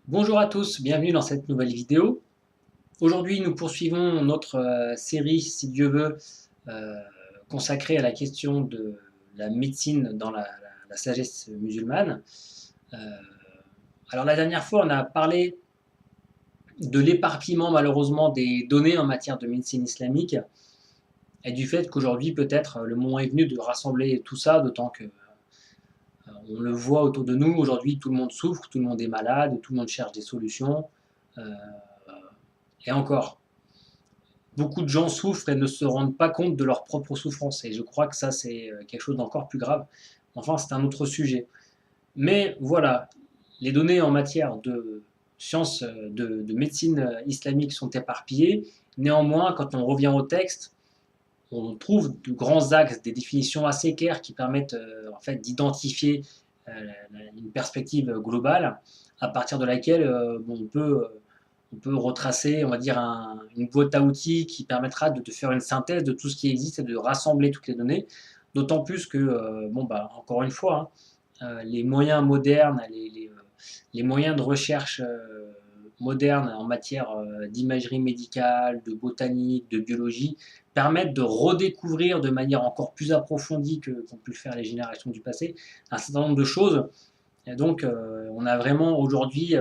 Bonjour à tous, bienvenue dans cette nouvelle vidéo. Aujourd'hui, nous poursuivons notre série, si Dieu veut, euh, consacrée à la question de la médecine dans la sagesse musulmane. Euh, alors la dernière fois, on a parlé de l'éparpillement malheureusement des données en matière de médecine islamique et du fait qu'aujourd'hui, peut-être, le moment est venu de rassembler tout ça, d'autant que on le voit autour de nous. Aujourd'hui, tout le monde souffre, tout le monde est malade, tout le monde cherche des solutions. Euh, et encore, beaucoup de gens souffrent et ne se rendent pas compte de leur propre souffrance. Et je crois que ça, c'est quelque chose d'encore plus grave. Enfin, c'est un autre sujet. Mais voilà, les données en matière de sciences, de médecine islamique sont éparpillées. Néanmoins, quand on revient au texte, on trouve de grands axes, des définitions assez claires qui permettent en fait d'identifier une perspective globale à partir de laquelle on peut retracer, on va dire, une boîte à outils qui permettra de faire une synthèse de tout ce qui existe et de rassembler toutes les données. D'autant plus que, encore une fois, hein, les moyens modernes, les moyens de recherche modernes en matière d'imagerie médicale, de botanique, de biologie, permettent de redécouvrir de manière encore plus approfondie qu'ont pu le faire les générations du passé un certain nombre de choses. Et donc, on a vraiment aujourd'hui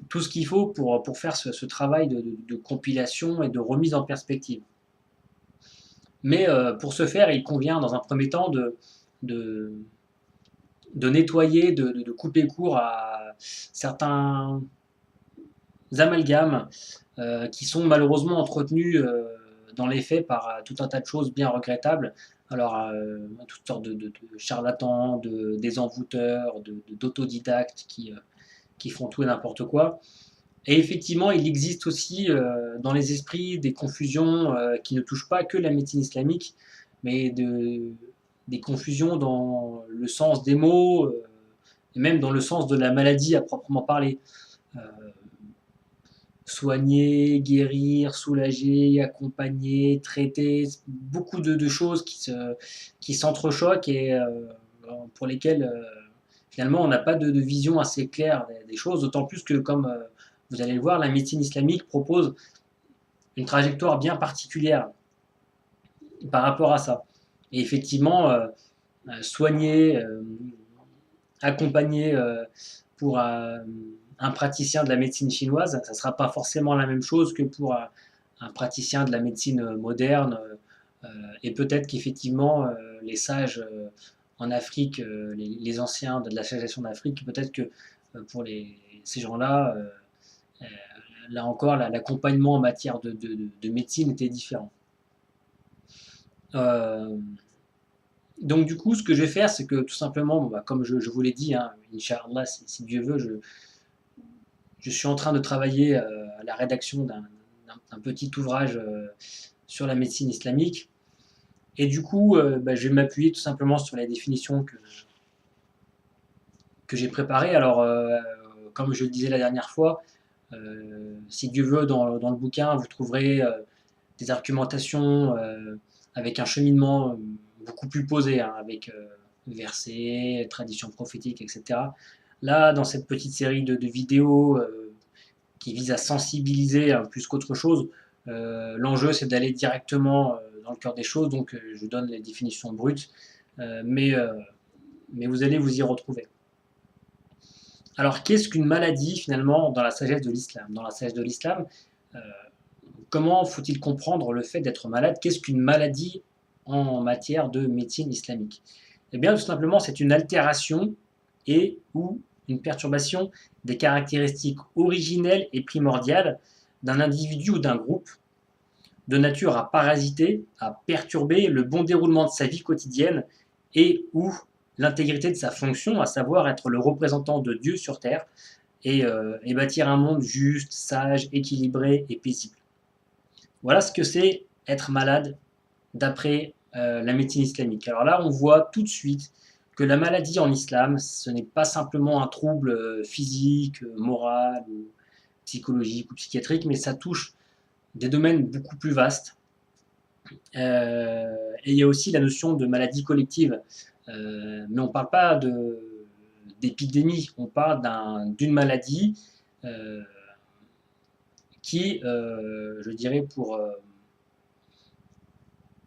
tout ce qu'il faut pour faire ce travail de compilation et de remise en perspective. Mais pour ce faire, il convient dans un premier temps de, de nettoyer, de couper court à certains amalgames qui sont malheureusement entretenus dans les faits par tout un tas de choses bien regrettables. Alors, toutes sortes de charlatans, de désenvoûteurs, d'autodidactes qui font tout et n'importe quoi. Et effectivement, il existe aussi dans les esprits des confusions qui ne touchent pas que la médecine islamique, mais des confusions dans le sens des mots, et même dans le sens de la maladie à proprement parler. Euh, Soigner, guérir, soulager, accompagner, traiter, beaucoup de choses qui s'entrechoquent et pour lesquelles finalement on n'a pas de vision assez claire des choses, d'autant plus que comme vous allez le voir, la médecine islamique propose une trajectoire bien particulière par rapport à ça. Et effectivement, soigner, accompagner pour un praticien de la médecine chinoise, ça ne sera pas forcément la même chose que pour un praticien de la médecine moderne. Et peut-être qu'effectivement, les sages en Afrique, les anciens de l'association d'Afrique, peut-être que pour ces gens-là, euh, là encore, l'accompagnement en matière de médecine était différent. Euh, donc du coup, ce que je vais faire, c'est que tout simplement, comme je vous l'ai dit, hein, Inch'Allah, si Dieu veut, je suis en train de travailler à la rédaction d'un petit ouvrage sur la médecine islamique. Et du coup, je vais m'appuyer tout simplement sur les définitions que j'ai préparées. Alors, comme je le disais la dernière fois, si Dieu veut, dans le bouquin, vous trouverez des argumentations avec un cheminement beaucoup plus posé, hein, avec versets, traditions prophétiques, etc. Là, dans cette petite série de vidéos qui visent à sensibiliser plus qu'autre chose, l'enjeu c'est d'aller directement dans le cœur des choses, donc je donne les définitions brutes, euh, mais, euh, mais vous allez vous y retrouver. Alors, qu'est-ce qu'une maladie finalement dans la sagesse de l'islam? Dans la sagesse de l'islam, euh, comment faut-il comprendre le fait d'être malade? Qu'est-ce qu'une maladie en matière de médecine islamique? Eh bien, tout simplement, c'est une altération et ou une perturbation des caractéristiques originelles et primordiales d'un individu ou d'un groupe, de nature à parasiter, à perturber le bon déroulement de sa vie quotidienne et ou l'intégrité de sa fonction, à savoir être le représentant de Dieu sur terre et bâtir un monde juste, sage, équilibré et paisible. Voilà ce que c'est être malade d'après la médecine islamique. Alors là, on voit tout de suite que la maladie en islam, ce n'est pas simplement un trouble physique, moral, ou psychologique ou psychiatrique, mais ça touche des domaines beaucoup plus vastes. Et il y a aussi la notion de maladie collective. Mais on ne parle pas d'épidémie, on parle d'une maladie qui, je dirais,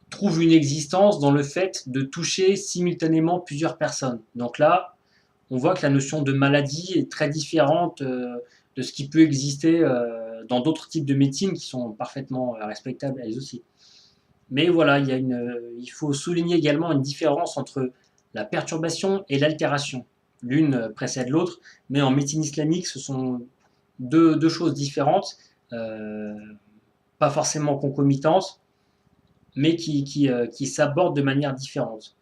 trouve une existence dans le fait de toucher simultanément plusieurs personnes. Donc là, on voit que la notion de maladie est très différente de ce qui peut exister dans d'autres types de médecine qui sont parfaitement respectables elles aussi. Mais voilà, il faut souligner également une différence entre la perturbation et l'altération. L'une précède l'autre, mais en médecine islamique, ce sont deux choses différentes, euh, pas forcément concomitantes, mais qui s'abordent de manière différente.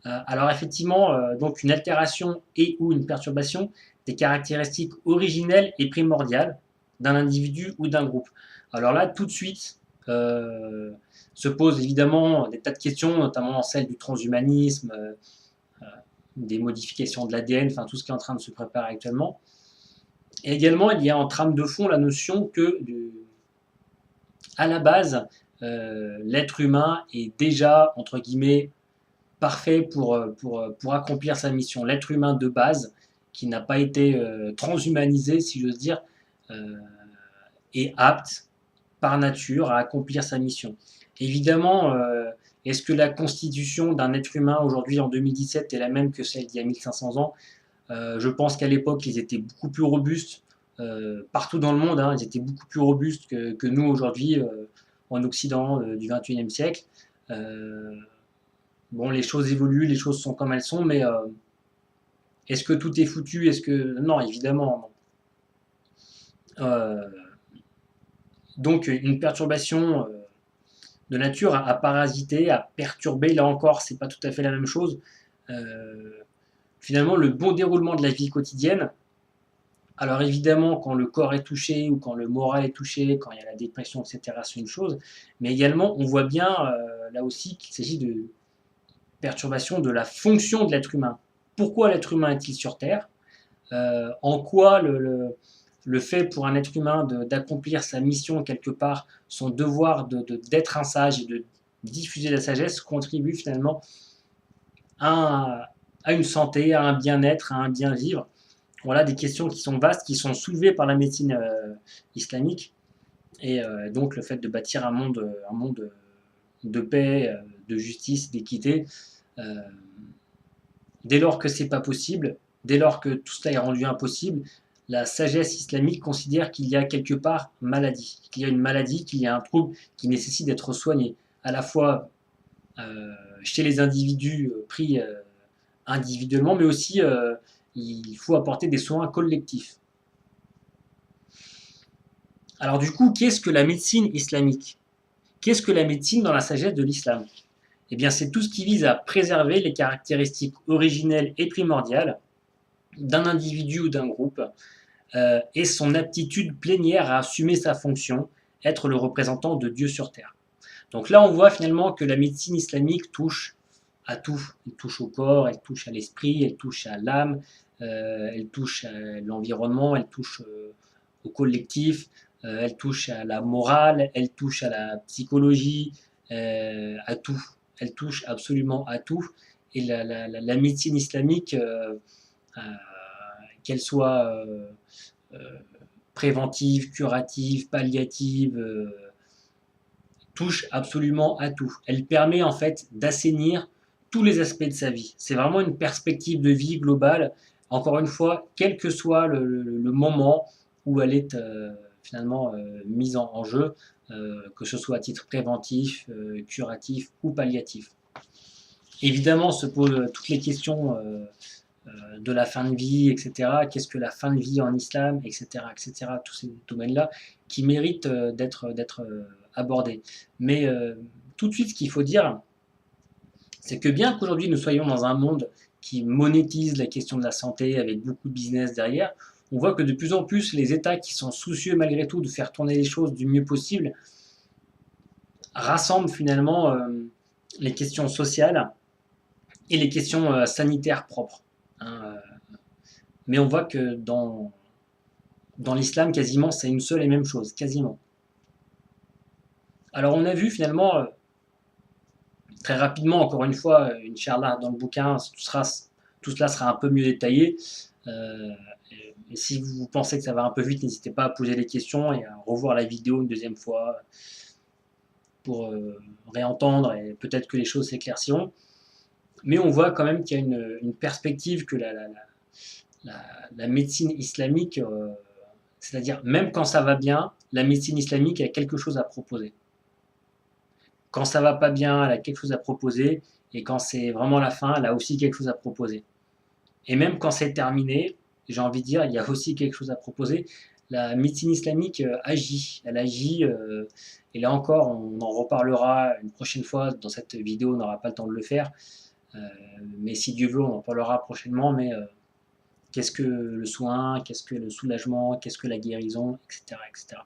Alors effectivement, donc une altération et ou une perturbation, des caractéristiques originelles et primordiales d'un individu ou d'un groupe. Alors là, tout de suite, se posent évidemment des tas de questions, notamment celle du transhumanisme, des modifications de l'ADN, enfin tout ce qui est en train de se préparer actuellement. Et également, il y a en trame de fond la notion que, à la base, l'être humain est déjà, entre guillemets, parfait pour accomplir sa mission. L'être humain de base, qui n'a pas été transhumanisé, si j'ose dire, euh, est apte par nature à accomplir sa mission. Évidemment, est-ce que la constitution d'un être humain aujourd'hui en 2017 est la même que celle d'il y a 1500 ans? Je pense qu'à l'époque, ils étaient beaucoup plus robustes, partout dans le monde, hein, ils étaient beaucoup plus robustes que nous aujourd'hui en Occident du 21e siècle. Euh, bon, les choses évoluent, les choses sont comme elles sont, mais est-ce que tout est foutu? Est-ce que... Non, évidemment. Non. Donc, une perturbation de nature à parasiter, à perturber, là encore, c'est pas tout à fait la même chose. Euh, Finalement, le bon déroulement de la vie quotidienne, alors évidemment, quand le corps est touché ou quand le moral est touché, quand il y a la dépression, etc., c'est une chose, mais également, on voit bien, là aussi, qu'il s'agit de perturbation de la fonction de l'être humain. Pourquoi l'être humain est-il sur Terre? En quoi le fait pour un être humain d'accomplir sa mission quelque part, son devoir d'être un sage et de diffuser la sagesse contribue finalement à une santé, à un bien-être, à un bien-vivre. Voilà des questions qui sont vastes, qui sont soulevées par la médecine islamique. Et donc le fait de bâtir un monde de paix, de justice, d'équité, euh, dès lors que c'est pas possible, dès lors que tout cela est rendu impossible, la sagesse islamique considère qu'il y a quelque part maladie, qu'il y a une maladie, qu'il y a un trouble qui nécessite d'être soigné, à la fois chez les individus pris individuellement, mais aussi il faut apporter des soins collectifs. Alors du coup, qu'est-ce que la médecine islamique? Qu'est-ce que la médecine dans la sagesse de l'islam? Eh bien, c'est tout ce qui vise à préserver les caractéristiques originelles et primordiales d'un individu ou d'un groupe et son aptitude plénière à assumer sa fonction, être le représentant de Dieu sur terre. Donc là, on voit finalement que la médecine islamique touche à tout. Elle touche au corps, elle touche à l'esprit, elle touche à l'âme, elle touche à l'environnement, elle touche au collectif, elle touche à la morale, elle touche à la psychologie, à tout. Elle touche absolument à tout. Et la médecine islamique, euh, qu'elle soit préventive, curative, palliative, touche absolument à tout. Elle permet en fait d'assainir tous les aspects de sa vie. C'est vraiment une perspective de vie globale, encore une fois, quel que soit le moment où elle est finalement mise en jeu, que ce soit à titre préventif, curatif ou palliatif. Évidemment, se posent toutes les questions de la fin de vie, etc. Qu'est-ce que la fin de vie en islam, etc. etc. Tous ces domaines-là qui méritent d'être abordés. Mais tout de suite, ce qu'il faut dire, c'est que bien qu'aujourd'hui nous soyons dans un monde qui monétise la question de la santé avec beaucoup de business derrière, on voit que de plus en plus les États qui sont soucieux malgré tout de faire tourner les choses du mieux possible rassemblent finalement les questions sociales et les questions sanitaires propres. Hein, mais on voit que dans l'islam, quasiment, c'est une seule et même chose, quasiment. Alors on a vu finalement, très rapidement, encore une fois, Inch'Allah, dans le bouquin, tout cela sera un peu mieux détaillé. Euh, Et si vous pensez que ça va un peu vite, n'hésitez pas à poser des questions et à revoir la vidéo une deuxième fois pour réentendre et peut-être que les choses s'éclairciront. Mais on voit quand même qu'il y a une perspective que la médecine islamique, c'est-à-dire même quand ça va bien, la médecine islamique a quelque chose à proposer. Quand ça va pas bien, elle a quelque chose à proposer, et quand c'est vraiment la fin, elle a aussi quelque chose à proposer. Et même quand c'est terminé, j'ai envie de dire, il y a aussi quelque chose à proposer. La médecine islamique agit, elle agit, et là encore, on en reparlera une prochaine fois. Dans cette vidéo, on n'aura pas le temps de le faire, mais si Dieu veut, on en parlera prochainement. Mais qu'est-ce que le soin, qu'est-ce que le soulagement, qu'est-ce que la guérison, etc., etc.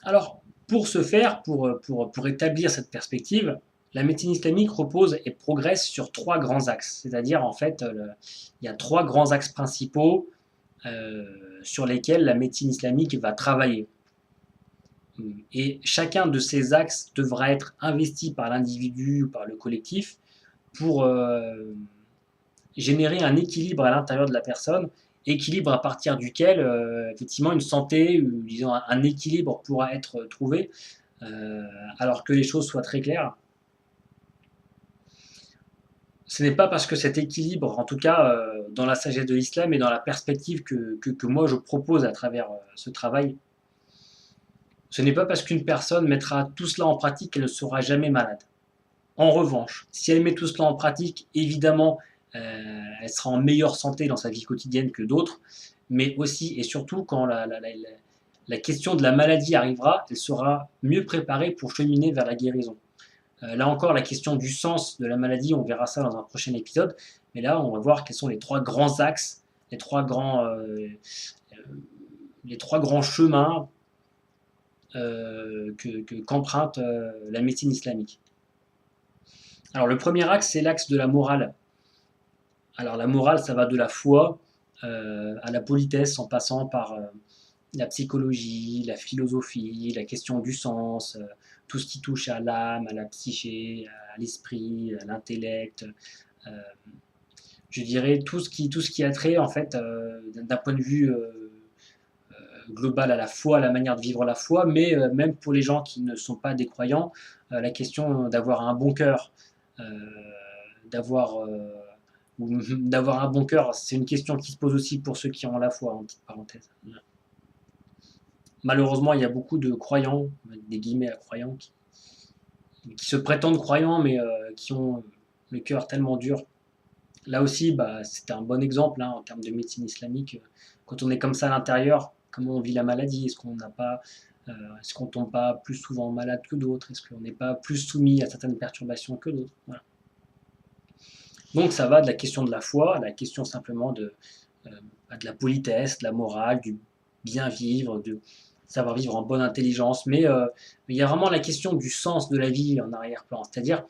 Alors, pour ce faire, pour établir cette perspective, la médecine islamique repose et progresse sur trois grands axes. C'est-à-dire, en fait, il y a trois grands axes principaux sur lesquels la médecine islamique va travailler. Et chacun de ces axes devra être investi par l'individu ou par le collectif pour générer un équilibre à l'intérieur de la personne, équilibre à partir duquel effectivement une santé ou disons un équilibre pourra être trouvé, alors que les choses soient très claires. Ce n'est pas parce que cet équilibre, en tout cas dans la sagesse de l'islam et dans la perspective que moi je propose à travers ce travail, ce n'est pas parce qu'une personne mettra tout cela en pratique qu'elle ne sera jamais malade. En revanche, si elle met tout cela en pratique, évidemment, elle sera en meilleure santé dans sa vie quotidienne que d'autres, mais aussi et surtout quand la question de la maladie arrivera, elle sera mieux préparée pour cheminer vers la guérison. Là encore, la question du sens de la maladie, on verra ça dans un prochain épisode, mais là, on va voir quels sont les trois grands axes, les trois grands chemins qu'emprunte la médecine islamique. Alors le premier axe, c'est l'axe de la morale. Alors la morale, ça va de la foi à la politesse, en passant par la psychologie, la philosophie, la question du sens, tout ce qui touche à l'âme, à la psyché, à l'esprit, à l'intellect. Euh, je dirais tout ce qui a trait en fait d'un point de vue global à la foi, à la manière de vivre la foi, mais même pour les gens qui ne sont pas des croyants, la question d'avoir un bon cœur, euh, d'avoir d'avoir un bon cœur, c'est une question qui se pose aussi pour ceux qui ont la foi, en petite parenthèse. Malheureusement, il y a beaucoup de croyants, des guillemets à croyants, qui se prétendent croyants, mais qui ont le cœur tellement dur. Là aussi, bah, c'était un bon exemple en termes de médecine islamique. Quand on est comme ça à l'intérieur, comment on vit la maladie? Est-ce qu'on tombe pas plus souvent malade que d'autres? Est-ce qu'on n'est pas plus soumis à certaines perturbations que d'autres? Voilà. Donc ça va de la question de la foi à la question simplement de la politesse, de la morale, du bien vivre, de savoir vivre en bonne intelligence. Mais il y a vraiment la question du sens de la vie en arrière-plan. C'est-à-dire,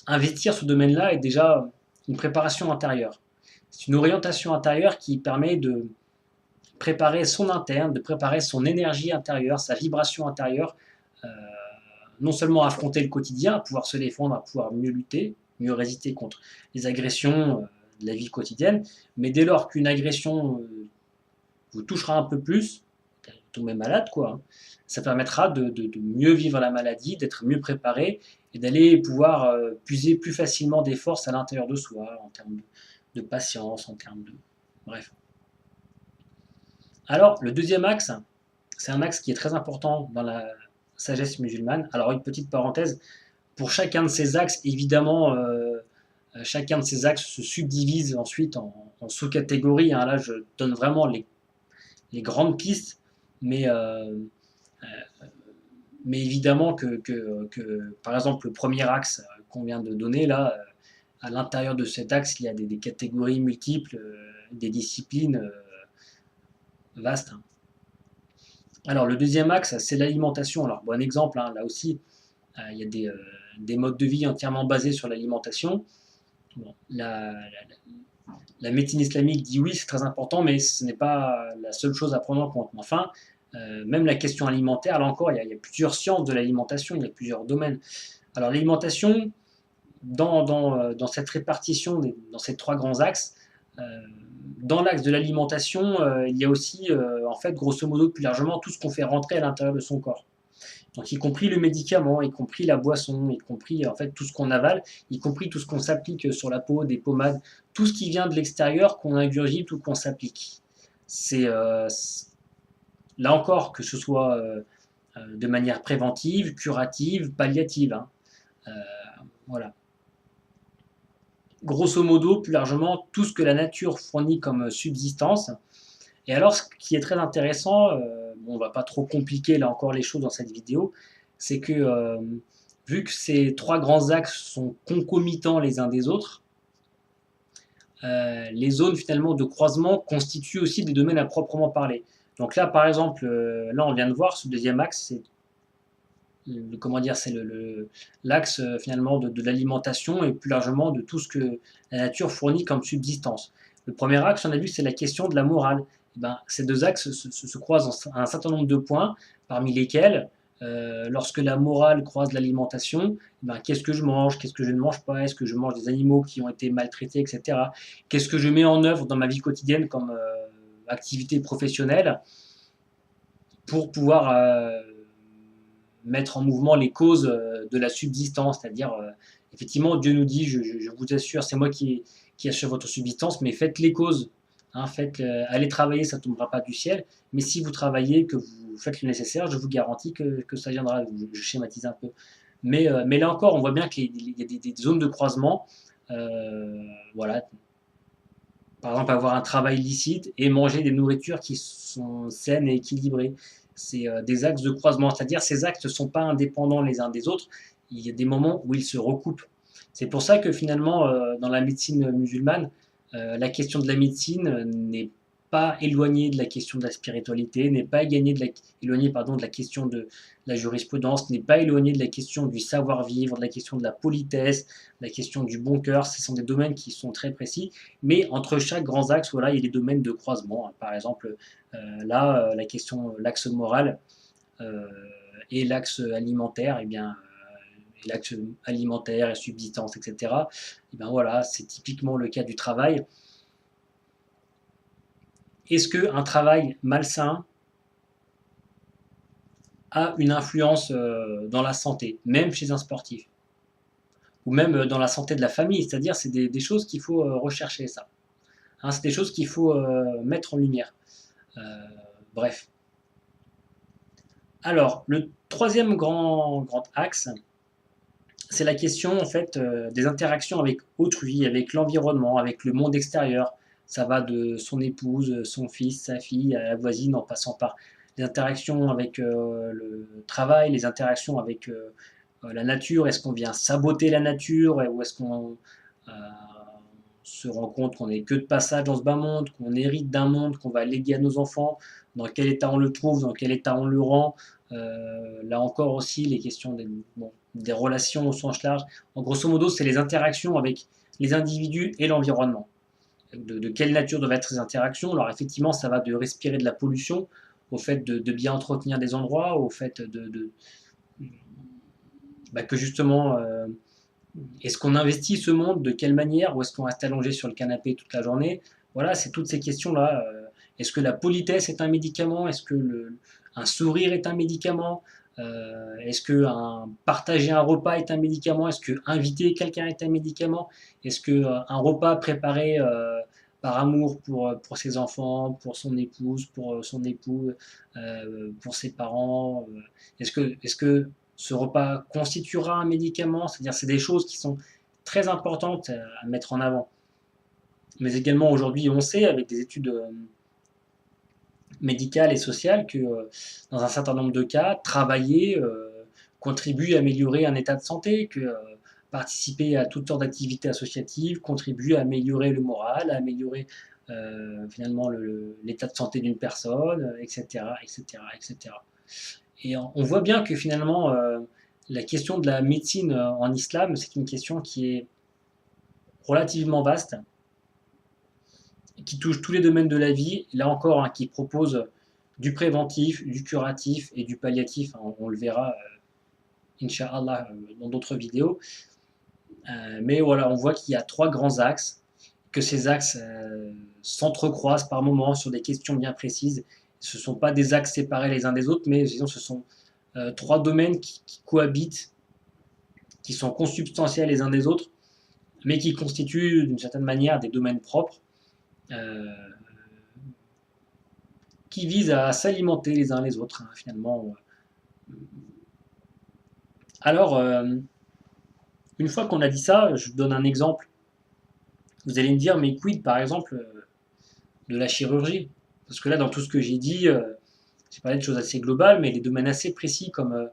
investir ce domaine-là est déjà une préparation intérieure. C'est une orientation intérieure qui permet de préparer son interne, de préparer son énergie intérieure, sa vibration intérieure, non seulement à affronter le quotidien, à pouvoir se défendre, à pouvoir mieux lutter, mieux résister contre les agressions de la vie quotidienne, mais dès lors qu'une agression vous touchera un peu plus, vous tombez malade, quoi, ça permettra de mieux vivre la maladie, d'être mieux préparé et d'aller pouvoir puiser plus facilement des forces à l'intérieur de soi, en termes de patience, en termes de... Bref. Alors, le deuxième axe, c'est un axe qui est très important dans la sagesse musulmane. Alors, une petite parenthèse, pour chacun de ces axes, évidemment, chacun de ces axes se subdivise ensuite en sous-catégories. Là, je donne vraiment les grandes pistes, mais, mais évidemment que, par exemple, le premier axe qu'on vient de donner, là, à l'intérieur de cet axe, il y a des catégories multiples, des disciplines vastes. Alors, le deuxième axe, c'est l'alimentation. Alors, bon exemple, là aussi, il y a des modes de vie entièrement basés sur l'alimentation. Bon, la médecine islamique dit oui, c'est très important, mais ce n'est pas la seule chose à prendre en compte. Enfin, même la question alimentaire, là encore, il y a plusieurs sciences de l'alimentation, il y a plusieurs domaines. Alors l'alimentation, dans cette répartition, dans ces trois grands axes, dans l'axe de l'alimentation, il y a aussi, en fait, grosso modo, plus largement, tout ce qu'on fait rentrer à l'intérieur de son corps. Donc, y compris le médicament, y compris la boisson, y compris en fait tout ce qu'on avale, y compris tout ce qu'on s'applique sur la peau, des pommades, tout ce qui vient de l'extérieur, qu'on ingurgite ou qu'on s'applique. C'est là encore, que ce soit de manière préventive, curative, palliative, hein. Voilà. Grosso modo, plus largement, tout ce que la nature fournit comme subsistance. Et alors, ce qui est très intéressant, bon, on ne va pas trop compliquer là encore les choses dans cette vidéo, c'est que vu que ces trois grands axes sont concomitants les uns des autres, les zones finalement de croisement constituent aussi des domaines à proprement parler. Donc là, par exemple, là on vient de voir ce deuxième axe, c'est comment dire, c'est l'axe finalement de l'alimentation et plus largement de tout ce que la nature fournit comme subsistance. Le premier axe, on a vu, c'est la question de la morale. Et ben, ces deux axes se croisent à un certain nombre de points, parmi lesquels, lorsque la morale croise l'alimentation, ben, qu'est-ce que je mange, qu'est-ce que je ne mange pas, est-ce que je mange des animaux qui ont été maltraités, etc. Qu'est-ce que je mets en œuvre dans ma vie quotidienne comme activité professionnelle pour pouvoir mettre en mouvement les causes de la subsistance, c'est-à-dire, effectivement, Dieu nous dit, je vous assure, c'est moi qui assure votre subsistance, mais faites les causes, hein, allez travailler, ça ne tombera pas du ciel, mais si vous travaillez, que vous faites le nécessaire, je vous garantis que ça viendra, je schématise un peu. Mais là encore, on voit bien qu'il y a des zones de croisement, voilà, par exemple avoir un travail licite et manger des nourritures qui sont saines et équilibrées. C'est des axes de croisement, c'est-à-dire ces axes ne sont pas indépendants les uns des autres, il y a des moments où ils se recoupent. C'est pour ça que finalement, dans la médecine musulmane, la question de la médecine n'est pas éloignée de la question de la spiritualité, n'est pas éloignée pardon, de la question de la jurisprudence, n'est pas éloignée de la question du savoir-vivre, de la question de la politesse, de la question du bon cœur. Ce sont des domaines qui sont très précis, mais entre chaque grand axe, voilà, il y a des domaines de croisement. Par exemple, là, la question, l'axe moral et l'axe alimentaire, eh bien, l'axe alimentaire et subsistance, etc. Et bien voilà, c'est typiquement le cas du travail. Est-ce qu'un travail malsain a une influence dans la santé, même chez un sportif, ou même dans la santé de la famille? C'est-à-dire, c'est des choses qu'il faut rechercher, ça. Hein, c'est des choses qu'il faut mettre en lumière. Bref. Alors, le troisième grand axe, c'est la question en fait des interactions avec autrui, avec l'environnement, avec le monde extérieur. Ça va de son épouse, son fils, sa fille, à la voisine, en passant par les interactions avec le travail, les interactions avec la nature. Est-ce qu'on vient saboter la nature ou est-ce qu'on se rend compte qu'on n'est que de passage dans ce bas monde, qu'on hérite d'un monde qu'on va léguer à nos enfants, dans quel état on le trouve, dans quel état on le rend. Là encore aussi, les questions des relations au sens large. En grosso modo, c'est les interactions avec les individus et l'environnement. De quelle nature doivent être ces interactions? Alors effectivement, ça va de respirer de la pollution, au fait de bien entretenir des endroits, au fait que justement, est-ce qu'on investit ce monde? De quelle manière? Ou est-ce qu'on reste allongé sur le canapé toute la journée? Voilà, c'est toutes ces questions-là. Est-ce que la politesse est un médicament? Est-ce que un sourire est un médicament? Est-ce que partager un repas est un médicament? Est-ce que inviter quelqu'un est un médicament? Est-ce que un repas préparé par amour pour ses enfants, pour son épouse, pour son époux, pour ses parents, est-ce que ce repas constituera un médicament? C'est-à-dire, c'est des choses qui sont très importantes à mettre en avant. Mais également aujourd'hui, on sait avec des études médicales et sociales que dans un certain nombre de cas, travailler contribue à améliorer un état de santé, que participer à toutes sortes d'activités associatives contribue à améliorer le moral, à améliorer finalement l'état de santé d'une personne, etc., etc., etc. Et on voit bien que finalement, la question de la médecine en islam, c'est une question qui est relativement vaste, qui touche tous les domaines de la vie, là encore, hein, qui propose du préventif, du curatif et du palliatif, hein, on le verra, Inch'Allah, dans d'autres vidéos. Mais voilà, on voit qu'il y a trois grands axes, que ces axes s'entrecroisent par moments sur des questions bien précises. Ce ne sont pas des axes séparés les uns des autres, mais disons, ce sont trois domaines qui cohabitent, qui sont consubstantiels les uns des autres, mais qui constituent d'une certaine manière des domaines propres, euh, qui visent à s'alimenter les uns les autres, hein, finalement. Alors, une fois qu'on a dit ça, je vous donne un exemple. Vous allez me dire, mais quid par exemple de la chirurgie? Parce que là, dans tout ce que j'ai dit, j'ai parlé de choses assez globales, mais des domaines assez précis comme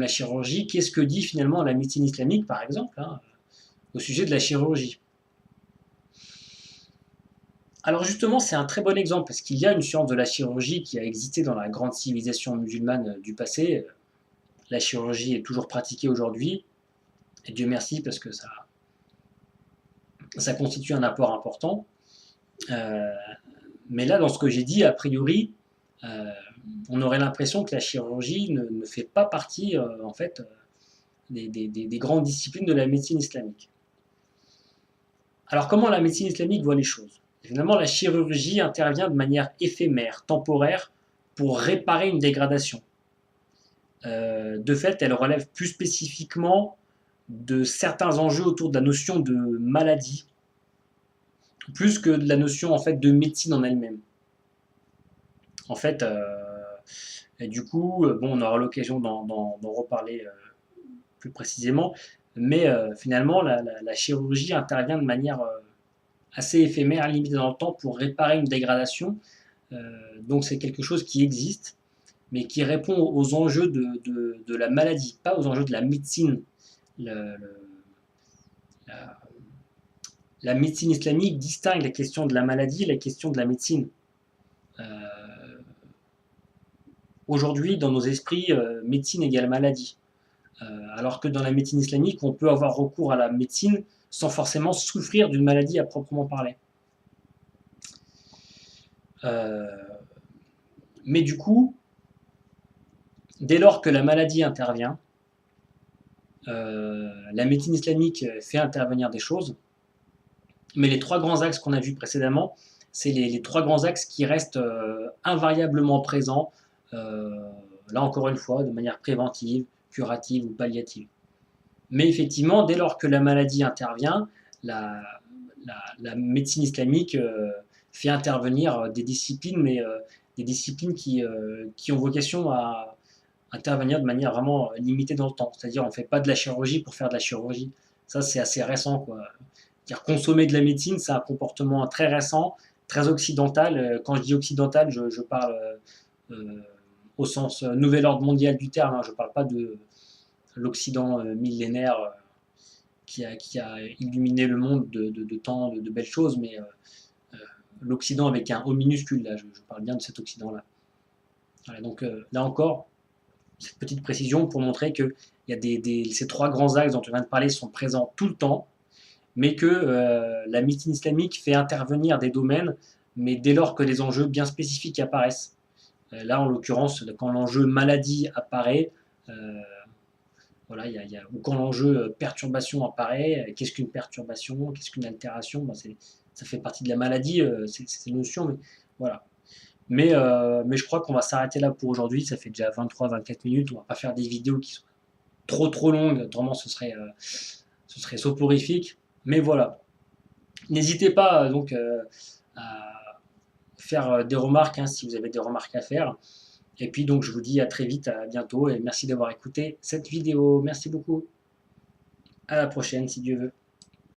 la chirurgie, qu'est-ce que dit finalement la médecine islamique, par exemple, hein, au sujet de la chirurgie? Alors justement, c'est un très bon exemple, parce qu'il y a une science de la chirurgie qui a existé dans la grande civilisation musulmane du passé. La chirurgie est toujours pratiquée aujourd'hui, et Dieu merci, parce que ça constitue un apport important. Euh, mais là, dans ce que j'ai dit, a priori, euh, on aurait l'impression que la chirurgie ne fait pas partie, en fait, des grandes disciplines de la médecine islamique. Alors, comment la médecine islamique voit les choses? Évidemment, la chirurgie intervient de manière éphémère, temporaire, pour réparer une dégradation. De fait, elle relève plus spécifiquement de certains enjeux autour de la notion de maladie, plus que de la notion en fait de médecine en elle-même. En fait, et du coup, bon, on aura l'occasion d'en reparler plus précisément, mais finalement, la chirurgie intervient de manière assez éphémère, limitée dans le temps, pour réparer une dégradation. Donc c'est quelque chose qui existe, mais qui répond aux enjeux de la maladie, pas aux enjeux de la médecine. Le- le- la, la médecine islamique distingue la question de la maladie et la question de la médecine. Euh, Aujourd'hui, dans nos esprits, médecine égale maladie. Alors que dans la médecine islamique, on peut avoir recours à la médecine sans forcément souffrir d'une maladie à proprement parler. Euh, mais du coup, dès lors que la maladie intervient, la médecine islamique fait intervenir des choses, mais les trois grands axes qu'on a vus précédemment, c'est les trois grands axes qui restent invariablement présents, euh, là encore une fois, de manière préventive, curative ou palliative. Mais effectivement, dès lors que la maladie intervient, la, la médecine islamique fait intervenir des disciplines, mais des disciplines qui ont vocation à intervenir de manière vraiment limitée dans le temps. C'est-à-dire, on ne fait pas de la chirurgie pour faire de la chirurgie. Ça, c'est assez récent, quoi. C'est-à-dire, consommer de la médecine, c'est un comportement très récent, très occidental. Quand je dis occidental, je parle euh, au sens nouvel ordre mondial du terme, hein. Je ne parle pas de l'Occident millénaire qui a illuminé le monde de tant de belles choses, mais l'Occident avec un O minuscule, là, je parle bien de cet Occident-là. Voilà, donc là encore, cette petite précision pour montrer que ces trois grands axes dont on vient de parler sont présents tout le temps, mais que la médecine islamique fait intervenir des domaines, mais dès lors que des enjeux bien spécifiques apparaissent. Là, en l'occurrence, quand l'enjeu maladie apparaît, euh, voilà, ou quand l'enjeu perturbation apparaît, qu'est-ce qu'une perturbation, qu'est-ce qu'une altération, ben ça fait partie de la maladie, ces notions, mais voilà. Mais je crois qu'on va s'arrêter là pour aujourd'hui, ça fait déjà 23-24 minutes, on va pas faire des vidéos qui sont trop longues, autrement ce serait soporifique, mais voilà. N'hésitez pas donc à faire des remarques hein, si vous avez des remarques à faire. Et puis donc je vous dis à très vite, à bientôt et merci d'avoir écouté cette vidéo. Merci beaucoup. À la prochaine si Dieu veut.